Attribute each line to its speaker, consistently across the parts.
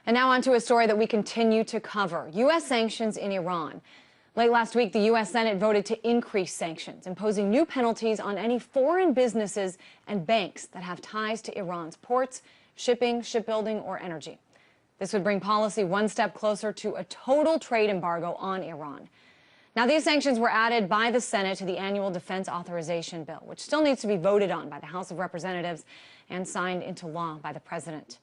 Speaker 1: And now on to a story that we continue to cover, U.S. sanctions in Iran. Late last week, the U.S. Senate voted to increase sanctions, imposing new penalties on any foreign businesses and banks that have ties to Iran's ports, shipping, shipbuilding, or energy. This would bring policy one step closer to a total trade embargo on Iran. Now, these sanctions were added by the Senate to the annual defense authorization bill, which still needs to be voted on by the House of Representatives and signed into law by the president.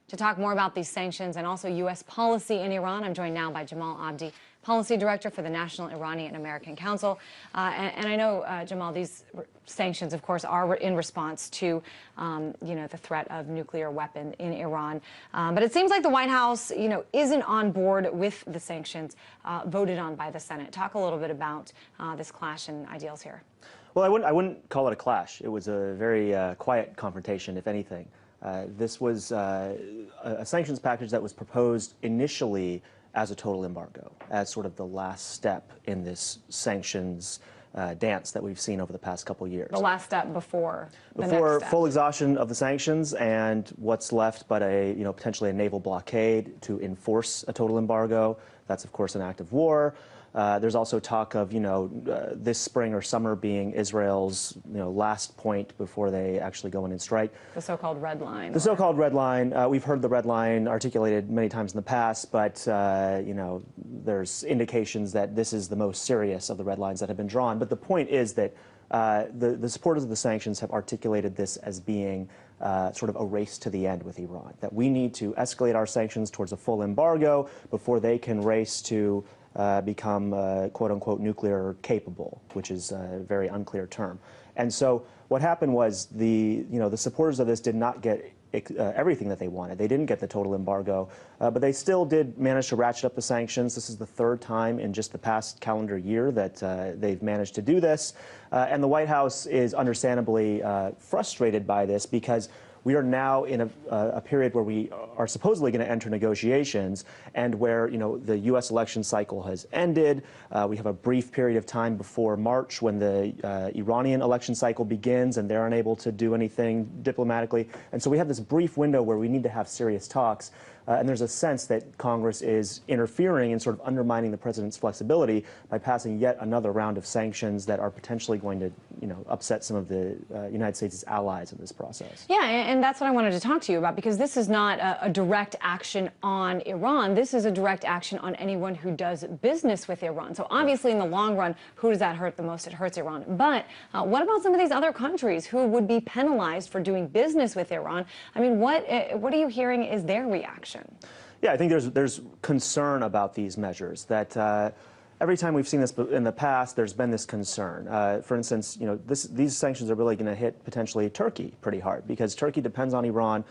Speaker 1: To talk more about these sanctions and also U.S. policy in Iran, I'm joined now by Jamal Abdi, Policy Director for the National Iranian American Council. And I know, Jamal, these sanctions, of course, are in response to, the threat of nuclear weapon in Iran. But it seems like the White House, isn't on board with the sanctions voted on by the Senate. Talk a little bit about this clash in ideals here.
Speaker 2: Well, I wouldn't call it a clash. It was a very quiet confrontation, if anything. This was a sanctions package that was proposed initially as a total embargo, as sort of the last step in this sanctions dance that we've seen over the past couple years.
Speaker 1: The last step before the next step.
Speaker 2: Full exhaustion of the sanctions and what's left but potentially a naval blockade to enforce a total embargo. That's, of course, an act of war. There's also talk of, this spring or summer being Israel's, last point before they actually go in and strike.
Speaker 1: The so-called red line.
Speaker 2: The so-called red line. We've heard the red line articulated many times in the past, but, there's indications that this is the most serious of the red lines that have been drawn. But the point is that the supporters of the sanctions have articulated this as being sort of a race to the end with Iran, that we need to escalate our sanctions towards a full embargo before they can race to become quote-unquote nuclear capable, which is a very unclear term. And so what happened was the supporters of this did not get everything that they wanted. They didn't get the total embargo, but they still did manage to ratchet up the sanctions. This is the third time in just the past calendar year that they've managed to do this. And the White House is understandably frustrated by this because we are now in a period where we are supposedly going to enter negotiations and where, the U.S. election cycle has ended. We have a brief period of time before March when the Iranian election cycle begins and they're unable to do anything diplomatically. And so we have this brief window where we need to have serious talks. And there's a sense that Congress is interfering and sort of undermining the president's flexibility by passing yet another round of sanctions that are potentially going to, upset some of the United States' allies in this process.
Speaker 1: Yeah, and that's what I wanted to talk to you about, because this is not a direct action on Iran. This is a direct action on anyone who does business with Iran. So obviously, in the long run, who does that hurt the most? It hurts Iran. But what about some of these other countries who would be penalized for doing business with Iran? I mean, what are you hearing is their reaction?
Speaker 2: Yeah, I think there's concern about these measures, that every time we've seen this in the past, there's been this concern. For instance, these sanctions are really going to hit potentially Turkey pretty hard because Turkey depends on Iran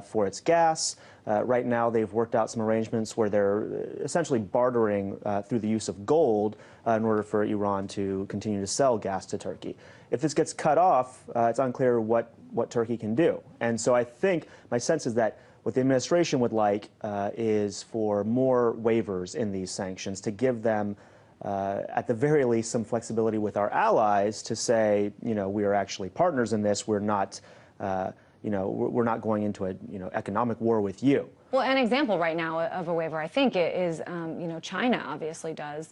Speaker 2: for its gas. Right now, they've worked out some arrangements where they're essentially bartering through the use of gold in order for Iran to continue to sell gas to Turkey. If this gets cut off, it's unclear what Turkey can do. And so I think my sense is that what the administration would like is for more waivers in these sanctions to give them, at the very least, some flexibility with our allies to say, we are actually partners in this. We're not, we're not going into a, economic war with you.
Speaker 1: Well, an example right now of a waiver, I think, is, China obviously does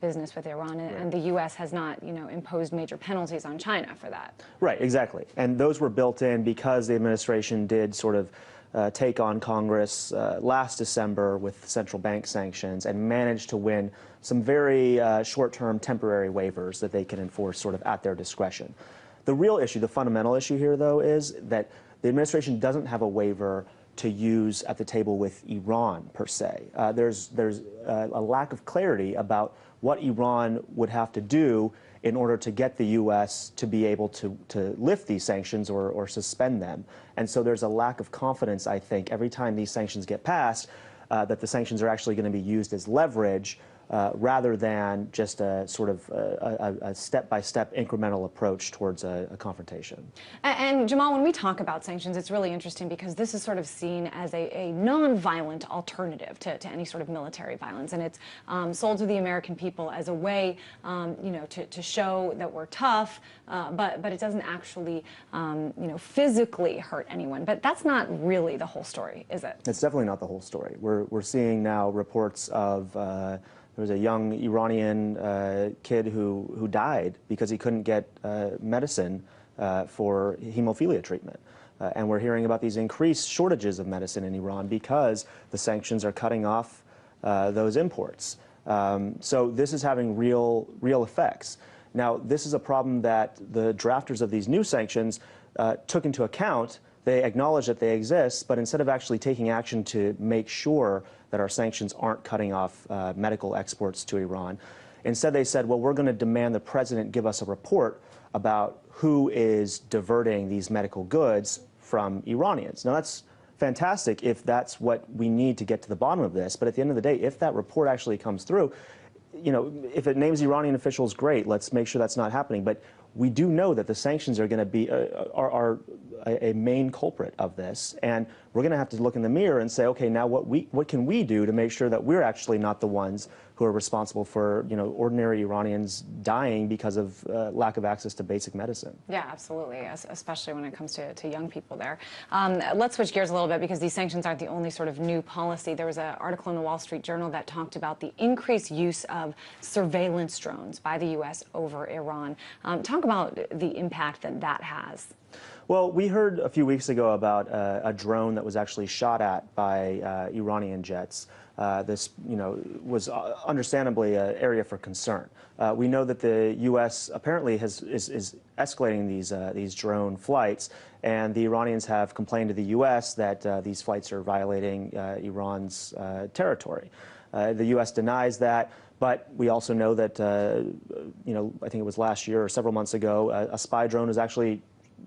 Speaker 1: business with Iran, and the U.S. has not, imposed major penalties on China for that.
Speaker 2: Right, exactly. And those were built in because the administration did sort of take on Congress last December with central bank sanctions and managed to win some very short-term temporary waivers that they can enforce sort of at their discretion. The real issue, the fundamental issue here, though, is that the administration doesn't have a waiver to use at the table with Iran, per se. There's a lack of clarity about what Iran would have to do in order to get the U.S. to be able to lift these sanctions or suspend them. And so there's a lack of confidence, I think, every time these sanctions get passed, that the sanctions are actually going to be used as leverage rather than just a sort of a step-by-step incremental approach towards a confrontation.
Speaker 1: And Jamal, when we talk about sanctions, it's really interesting because this is sort of seen as a non-violent alternative to any sort of military violence, and it's sold to the American people as a way, to show that we're tough, but it doesn't actually, physically hurt anyone. But that's not really the whole story, is it?
Speaker 2: It's definitely not the whole story. We're seeing now reports of there was a young Iranian kid who died because he couldn't get medicine for hemophilia treatment. And we're hearing about these increased shortages of medicine in Iran because the sanctions are cutting off those imports. So this is having real effects. Now, this is a problem that the drafters of these new sanctions took into account. They acknowledge that they exist, but instead of actually taking action to make sure that our sanctions aren't cutting off medical exports to Iran, instead they said, well, we're going to demand the president give us a report about who is diverting these medical goods from Iranians. Now, that's fantastic if that's what we need to get to the bottom of this, but at the end of the day, if that report actually comes through, if it names Iranian officials, great, let's make sure that's not happening. But we do know that the sanctions are going to be are a main culprit of this, and we're going to have to look in the mirror and say, okay, now what can we do to make sure that we're actually not the ones who are responsible for ordinary Iranians dying because of lack of access to basic medicine?
Speaker 1: Yeah, absolutely, especially when it comes to young people there. Let's switch gears a little bit because these sanctions aren't the only sort of new policy. There was an article in the Wall Street Journal that talked about the increased use of surveillance drones by the U.S. over Iran. Talk about the impact that has.
Speaker 2: Well, we heard a few weeks ago about a drone that was actually shot at by Iranian jets. This, was understandably an area for concern. We know that the U.S. apparently is escalating these drone flights, and the Iranians have complained to the U.S. that these flights are violating Iran's territory. The U.S. denies that. But we also know that, I think it was last year or several months ago, a spy drone was actually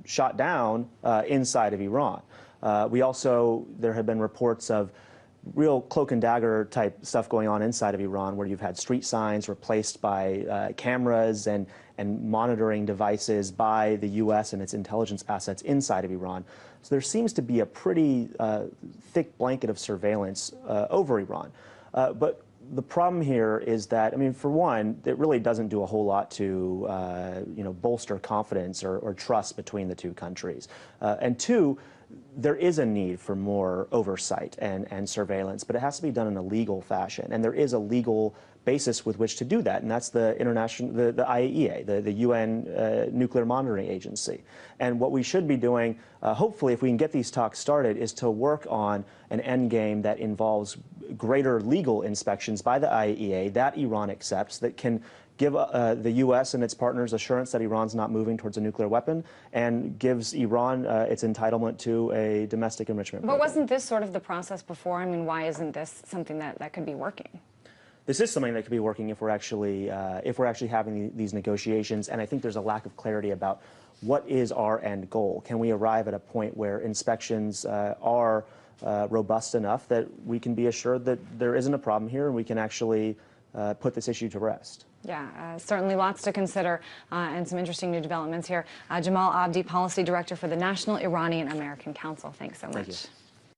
Speaker 2: shot down inside of Iran. There have been reports of real cloak and dagger type stuff going on inside of Iran, where you've had street signs replaced by cameras and monitoring devices by the U.S. and its intelligence assets inside of Iran. So there seems to be a pretty thick blanket of surveillance over Iran. But the problem here is that, for one, it really doesn't do a whole lot to, bolster confidence or trust between the two countries. And two, there is a need for more oversight and surveillance, but it has to be done in a legal fashion. And there is a legal basis with which to do that, and that's the IAEA, the UN Nuclear Monitoring Agency. And what we should be doing, hopefully, if we can get these talks started, is to work on an end game that involves greater legal inspections by the IAEA that Iran accepts, that can give the U.S. and its partners assurance that Iran's not moving towards a nuclear weapon, and gives Iran its entitlement to a domestic enrichment program.
Speaker 1: But wasn't this sort of the process before? Why isn't this something that could be working?
Speaker 2: This is something that could be working if we're actually having these negotiations, and I think there's a lack of clarity about what is our end goal. Can we arrive at a point where inspections are robust enough that we can be assured that there isn't a problem here and we can actually put this issue to rest?
Speaker 1: Yeah, certainly lots to consider and some interesting new developments here. Jamal Abdi, Policy Director for the National Iranian American Council. Thanks so much.
Speaker 2: Thank you.